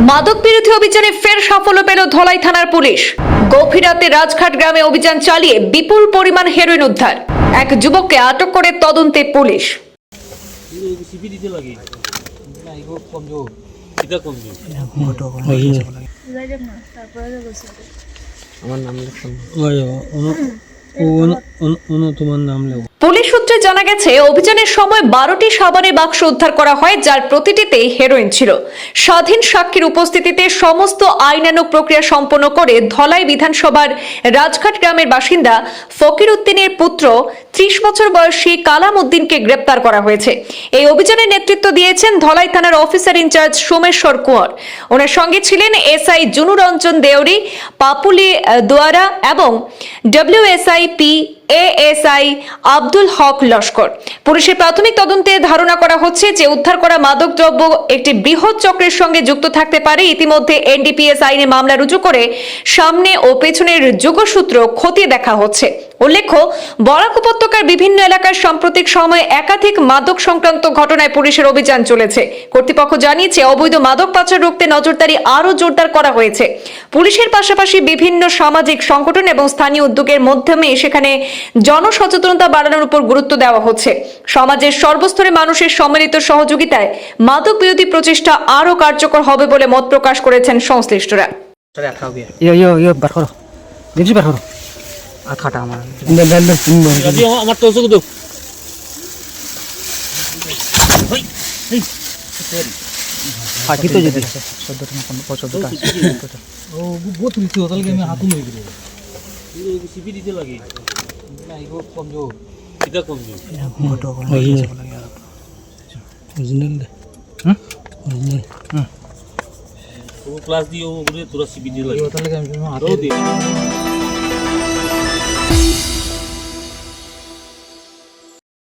মাদক বিরোধী অভিযানে ফের সাফল্য পেল ধলাই থানার পুলিশ। গভীর রাতে রাজঘাট গ্রামে অভিযান চালিয়ে বিপুল পরিমাণ হেরোইন উদ্ধার। এক যুবককে আটক করে তদন্তে পুলিশ। পুলিশ সূত্রে জানা গেছে, অভিযানের সময় 12টি সাবানের বাক্স উদ্ধার করা হয়, যার প্রতিটিতেই হেরোইন ছিল। স্বাধীন সাক্ষীর উপস্থিতিতে সমস্ত আইনানুগ প্রক্রিয়া সম্পন্ন করে ধলাই বিধানসভার রাজঘাট গ্রামের বাসিন্দা ফকির উদ্দিনের পুত্র 30 বছর বয়সী কালাম উদ্দিনকে গ্রেপ্তার করা হয়েছে। এই অভিযানের নেতৃত্ব দিয়েছেন ধলাই থানার অফিসার ইনচার্জ সোমেশ্বর কুঁয়ার। ওনার সঙ্গে ছিলেন এসআই জুনুরঞ্জন দেওরি, পাপুলি দোয়ারা এবং WSI PASI আব্দুল হক লস্কর। পুলিশের প্রাথমিক তদন্তে ধারণা করা হচ্ছে যে উদ্ধার করা মাদকদ্রব্য একটি বৃহৎ চক্রের সঙ্গে যুক্ত থাকতে পারে। ইতিমধ্যে NDPS আইনে মামলা রুজু করে সামনে ও পেছনের যোগসূত্র খতিয়ে দেখা হচ্ছে। উল্লেখ্য, বরাক উপত্যকার বিভিন্ন এলাকার সাম্প্রতিক সময়ে একাধিক মাদক সংক্রান্ত ঘটনায় পুলিশের অভিযান চলেছে। কর্তৃপক্ষ জানিয়েছে, অবৈধ মাদক পাচার রুখতে নজরদারি আরও জোরদার করা হয়েছে। পুলিশের পাশাপাশি বিভিন্ন সামাজিক সংগঠন এবং স্থানীয় উদ্যোগের মাধ্যমে সেখানে জনসচেতনতা বাড়ানোর উপর গুরুত্ব দেওয়া হচ্ছে। সমাজের সর্বস্তরে মানুষের সম্মিলিত সহযোগিতায় মাদক বিরোধী প্রচেষ্টা আরও কার্যকর হবে বলে মত প্রকাশ করেছেন সংশ্লিষ্টরা। ক্লাস দিয়ে তোরা সিবি দিয়ে লাগে